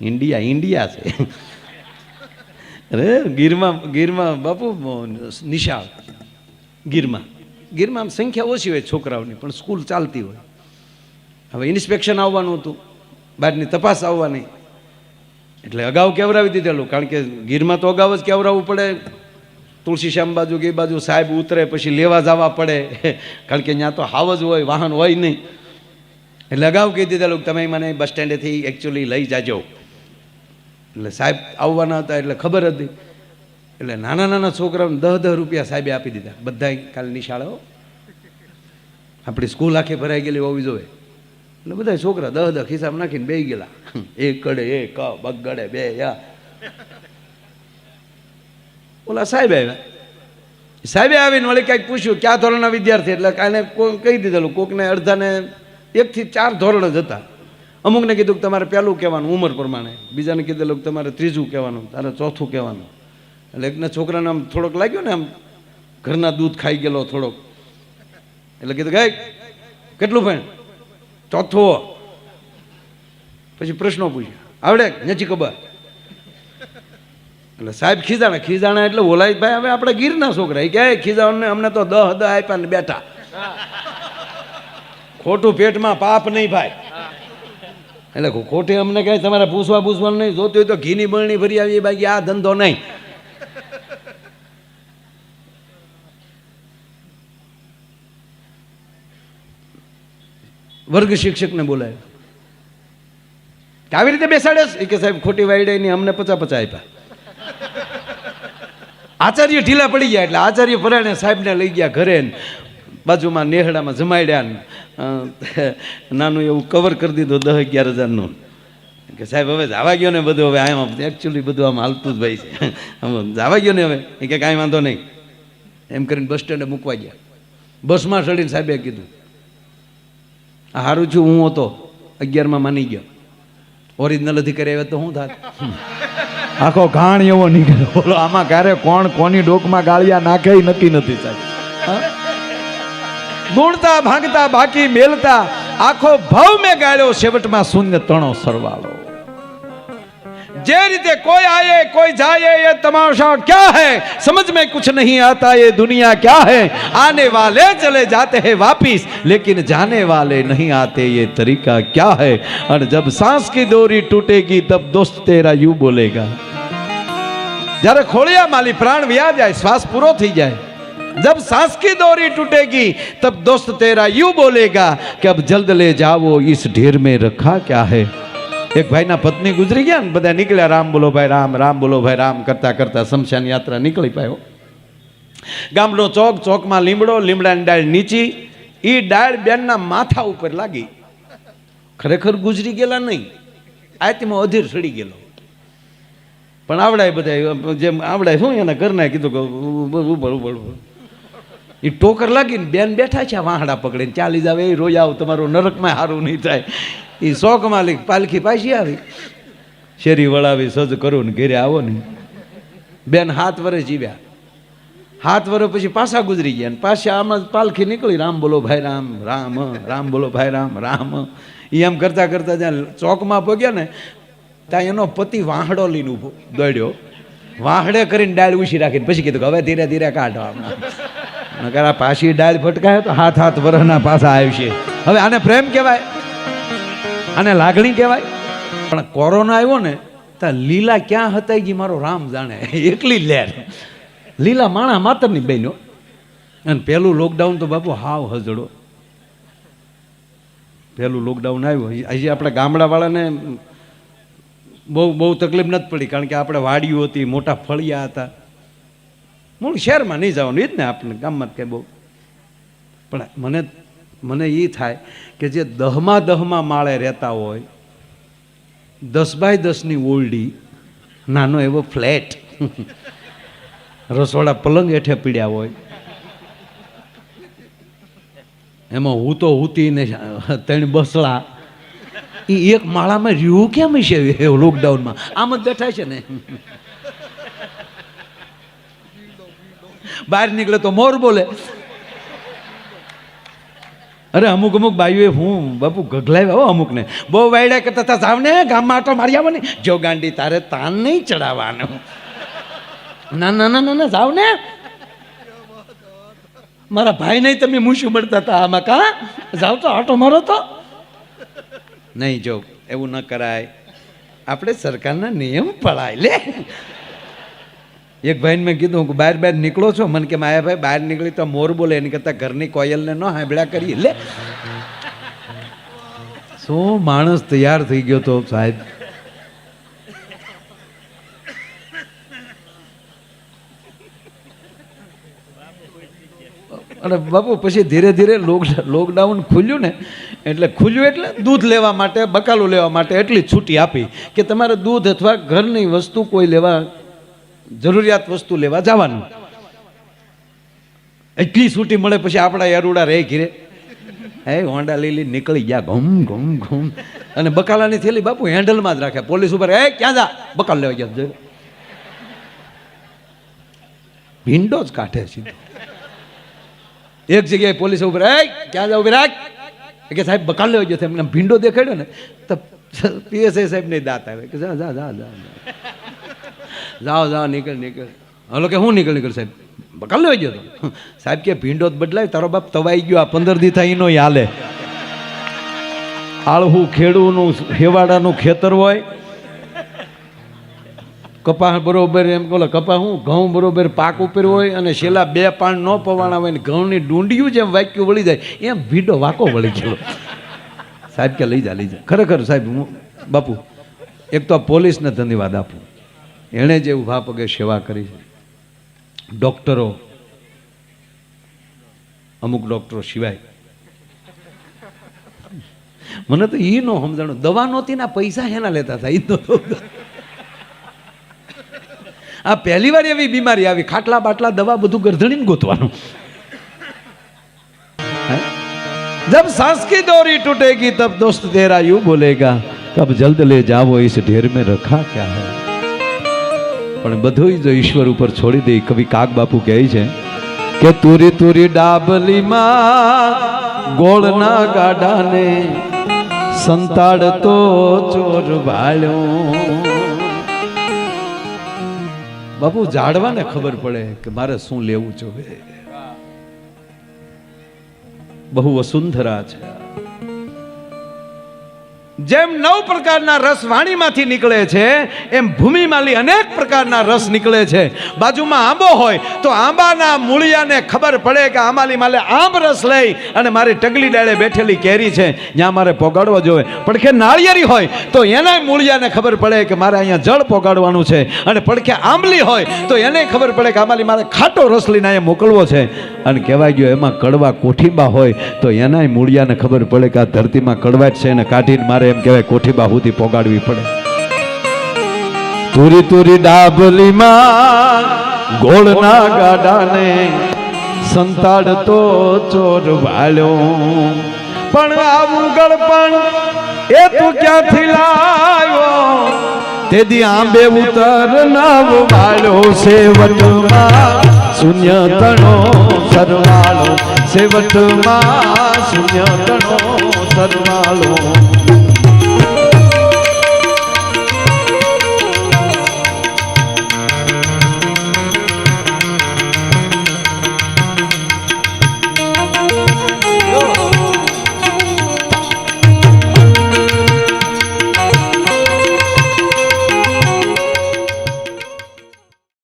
India India છે. અરે ગીરમાં બાપુ નિશાળ ગીરમાં સંખ્યા ઓછી હોય છોકરાઓની, પણ સ્કૂલ ચાલતી હોય. હવે ઇન્સ્પેક્શન આવવાનું હતું, બહારની તપાસ આવવાની, એટલે અગાઉ કેવરાવી દીધેલું. કારણ કે ગીરમાં તો અગાઉ જ કેવરાવવું પડે. તુલસીશ્યામ બાજુ કે બાજુ સાહેબ ઉતરે પછી લેવા જવા પડે, કારણ કે ત્યાં તો હાવ જ હોય, વાહન હોય નહીં. એટલે અગાઉ કહી દીધેલું કે તમે મને બસ સ્ટેન્ડેથી એકચ્યુઅલી લઈ જાજો. એટલે સાહેબ આવવાના હતા એટલે ખબર હતી. એટલે નાના નાના છોકરાઓને 10-10 રૂપિયા સાહેબે આપી દીધા. બધા કાલે નિશાળો આપણી સ્કૂલ આખી ભરાઈ ગયેલી હોવી જોઈએ. એટલે બધા છોકરા 10-10 ખિસ્સામાં નાખીને બેસી ગયેલા. એક ગળે એક બગડે બે યા. ઓલા સાહેબ આવ્યા. સાહેબે આવીને વળી કંઈક પૂછ્યું ક્યાં ધોરણના વિદ્યાર્થી, એટલે કાલે કહી દીધેલું. કોકને અડધાને 1 થી 4 ધોરણ જ હતા. અમુકને કીધું કે તમારે પહેલું કહેવાનું ઉંમર પ્રમાણે, બીજાને કીધેલું કે તમારે 3જું કહેવાનું, તારે 4થું કહેવાનું. એટલે એકના છોકરાને આમ થોડોક લાગ્યો ને આમ ઘરના દૂધ ખાઈ ગયેલો થોડોક. એટલે કીધું કે કેટલું ભણ? 4થું. પછી પ્રશ્નો પૂછ્યા, આવડે નથી ખબર? એટલે સાહેબ ખીજાણા એટલે ઓલાય ભાઈ હવે આપણે ગીરના છોકરા કે ખીજાવાને અમને તો 10 આપ્યા ને બેઠા. ખોટું પેટમાં પાપ નહીં ભાઈ. એટલે ખોટી અમને કઈ તમારે પૂછવાનું નહીં. જોતું હોય તો ઘીની બરણી ભરી આવી, બાકી આ ધંધો નહીં. વર્ગ શિક્ષકને બોલાય કે આવી રીતે બેસાડે કે સાહેબ ખોટી વાયડે ની અમને 50 આપ્યા. આચાર્ય ઢીલા પડી ગયા એટલે આચાર્ય પરાણે સાહેબને લઈ ગયા ઘરે. બાજુમાં નેહડામાં જમાડ્યા, નાનું એવું કવર કરી દીધું 10-11 હજારનું. કે સાહેબ હવે જવા ગયો ને બધું, હવે આમ એકચ્યુઅલી બધું આમ હાલતું જ ભાઈ છે, જવા ગયો ને હવે. એ કે કાંઈ વાંધો નહીં એમ કરીને બસ સ્ટેન્ડે મૂકવા ગયા. બસમાં ચડીને સાહેબે કીધું આ સારું છું, હું હતો 11માં માની ગયો, ઓરિજિનલ અધિકારી આવ્યા તો શું થાત? આખો ઘાણ એવો નીકળ્યો. બોલો આમાં ક્યારે કોણ કોની ડોકમાં ગાળિયા નાખે નક્કી નથી સાહેબ. ગુણતા ભાગતા બાકી મેલતા આખો ભાવ મેં ગાળ્યો, છેવટમાં શૂન્ય તણો સરવાળો. જે રીતે કોઈ આયે કોઈ જાયે ये तमाशा क्या है, समझ में कुछ नहीं आता ये दुनिया क्या है, आने वाले चले जाते हैं वापिस लेकिन जाने वाले नहीं आते ये तरीका क्या है, और जब सांस की डोरी टूटेगी तब दोस्त तेरा यूं बोलेगा. જ્યારે ખોળિયા માલી પ્રાણ વ્યા જાય, શ્વાસ પૂરો થઈ જાય, जब सांस की डोरी टूटेगी तब दोस्त तेरा यूं बोलेगा कि अब जल्द ले जाओ इस ढेर में रखा क्या है. एक भाई ना पत्नी गुजरी गया, બધા નીકળ્યા રામ બોલો ભાઈ રામ, રામ બોલો ભાઈ રામ કરતા કરતા શમશાન યાત્રા નીકળી પાયો. ગામનો ચોક, ચોકમાં લીમડો, લીમડાની ડાળ નીચી, એ ડાળ બેનના માથા ઉપર લાગી. ખરેખર ગુજરી ગયેલા નહીં, આત્મા અધીર સડી ગયેલો. પણ આવડાય બધા જેમ આવડાય શું એના ઘરના કીધું કે ઉભળ એ ટોકર લાગીને બેન બેઠા છે વાહડા પકડીને, ચાલી જાવ એ રોઈ આવ, તમારું નરકમાં સારું નહીં થાય. એ શોખ માલિક પાલખી પાછી આવી, શેરી વળાવી સજ કરું ને ઘેરે આવો ને. બેન 7 વર્ષ જીવ્યા, 7 વર્ષ પછી પાછા ગુજરી ગયા, પાછા આમાં પાલખી નીકળી, રામ બોલો ભાઈ રામ, રામ રામ બોલો ભાઈ રામ, રામ. એ એમ કરતા કરતા જ્યાં ચોકમાં પગ્યા ને ત્યાં એનો પતિ વાહડો લઈને ઉભો દોડ્યો, વાહડે કરીને ડાળ ઉછી રાખીને પછી કીધું કે હવે ધીરે ધીરે કાઢો. નકર આ પાછી ડાળ ફટકાય તો 7 વર્ષના પાછા આવશે. હવે આને પ્રેમ કહેવાય, આને લાગણી કહેવાય. પણ કોરોના આવ્યો ને ત્યાં લીલા ક્યાં હતા ગઈ મારો રામ જાણે, એકલી લહેર. લીલા માણા માતરની બહેનો. અને પહેલું લોકડાઉન તો બાપુ હાવ હજડો. પહેલું લોકડાઉન આવ્યું હજી આપણે ગામડાવાળાને બહુ તકલીફ નથી પડી, કારણ કે આપણે વાડીઓ હતી, મોટા ફળિયા હતા. મૂળ શહેરમાં નહીં જવાનું એ જ ને, આપણે ગામમાં જ કંઈ બહુ. પણ મને એ થાય કે જે 10માં માળે રહેતા હોય, 10x10ની ઓરડી, નાનો એવો ફ્લેટ, રસોડા પલંગ હેઠે પીડ્યા હોય, એમાં હું તો હુતી ને 3 બસડા, એ એક માળામાં રહ્યું કેમ છે લોકડાઉનમાં? આમ જ બેઠા છે ને. બહાર નીકળે તો મોર બોલે. અરે અમુક બાઈઓએ હું બાપુ ગગલાવ્યા હો અમુકને, બહુ વાયડા કરતા હતા, જાવ ને ગામમાં આટો મારી આવો ને, જો ગાંડી તારે તાન નહીં ચડાવવાનું, ના ના ના ના ના જાવ ને, મારા ભાઈ નહીં તમે મૂછું મળતા હતા આમાં, કા જાવ તો આટો મારો તો નહીં. જો એવું ન કરાય, આપણે સરકારના નિયમ પડાય લે. એક ભાઈને મેં કીધું કે બહાર નીકળો છો, મને કે માયા ભાઈ બહાર નીકળી તો મોર બોલે, એની કરતાં ઘરની કોયલને ન હાંભળ્યા કરીએ લે. શું માણસ તૈયાર થઈ ગયો તો સાહેબ. અને બાપુ પછી ધીરે ધીરે લોકડાઉન ખુલ્યું ને, એટલે ખુલ્યું એટલે દૂધ લેવા માટે, બકાલું લેવા માટે એટલી છૂટી આપી કે તમારે દૂધ અથવા ઘરની વસ્તુ કોઈ લેવા, જરૂરિયાત વસ્તુ લેવા જવાનું, એટલી છૂટી મળે. પછી આપણા યારુડા રહે ઘીરે, હે હોન્ડા લઈ નીકળી ગયા ઘૂમ ઘૂમ ઘૂમ, અને બકાલાની થેલી બાપુ હેન્ડલમાં જ રાખે. પોલીસ ઉપર, હે ક્યાં જા, બકાલ લેવા ગયા, ભીંડો જ કાઢે સીધો. એક જગ્યાએ પોલીસ ઉપર, હે ક્યાં જાવ, ઉભી રાખ, કે સાહેબ બકાલ લેવા ગયો, એમને ભીંડો દેખાડ્યો ને તો પીએસઆઈ સાહેબ ને દાંત આવે કે જા જા જા જા જાઓ નીકળ. હલો કે હું નીકળ સાહેબ, બકાલ લેવા ગયો તો સાહેબ કે ભીંડો જ બદલાય, તારો બાપ તવાઈ ગયો, આ 15 દી થાય એનો હાલે. આળહું ખેડૂનું હેવાડાનું ખેતર હોય, કપા બરોબર એમ બોલો, કપા હું ઘઉં બરોબર પાક ઉપર હોય, અને છેલ્લા 2 પાન ન પવાણા હોય ને ઘઉંની ડુંડિયું જેમ વાક્યું વળી જાય એમ ભીંડો વાકો વળી ગયો. સાહેબ કે લઈ જા. ખરેખર સાહેબ હું બાપુ એક તો પોલીસને ધન્યવાદ આપું, એણે જે ઊભા પગે સેવા કરી છે. ડૉક્ટરો, અમુક ડૉક્ટરો સિવાય મને તો એ ન સમજાણું, દવા નહોતી ના પૈસા એના લેતા હતા. એ તો આ પહેલી વાર એવી બીમારી આવી, ખાટલા બાટલા દવા બધું ગરધણીને ગોતવાનું. जब सांस की डोरी टूटेगी तब दोस्त तेरा यूं बोलेगा, कब जल्द ले जाओ इस ढेर में रखा क्या है. પણ બધું જો ઈશ્વર ઉપર છોડી દે. કવિ કાગ બાપુ કહે છે કે તુરી તુરી ડાબલીમાં ગોળના ગાડાને સંતાડતો ચોર વાળ્યો. બાપુ ઝાડવાને ખબર પડે કે મારે શું લેવું જોઈએ. બહુ વસુંધરા છે. જેમ 9 પ્રકારના રસ વાણીમાંથી નીકળે છે, એમ ભૂમિમાંથી અનેક પ્રકારના રસ નીકળે છે. બાજુમાં આંબો હોય તો આંબાના મૂળિયાને ખબર પડે કે આંબાલી માલે આંબ રસ લઈ અને મારી ટગલી ડાળે બેઠેલી કેરી છે, ત્યાં મારે પોગાડવો જોઈએ. પડખે નાળિયેરી હોય તો એના મૂળિયાને ખબર પડે કે મારે અહીંયા જળ પોગાડવાનું છે, અને પડખે આંબલી હોય તો એને ખબર પડે કે આંબાલી મારે ખાટો રસ લઈને અહીંયા મોકલવો છે. અને કહેવાય ગયો એમાં કડવા કોઠીબા હોય તો એના મૂળિયાને ખબર પડે કે આ ધરતીમાં કડવાટ છે, અને કાઢીને મારે એમ કહેવાય કોઠીબા સુધી પોગાડવી પડે. તુરી તુરી ડાબલીમાં ગોળના ગાડાને સંતાડતો ચોર વાળ્યો. પણ આવું ગળપણ એ તું ક્યાંથી લાવ્યો, તેદી આંબે ઉતર નાવ વાળ્યો. સેવટમાં શૂન્ય તણો સરવાળો, સેવટમાં શૂન્ય તણો સરવાળો.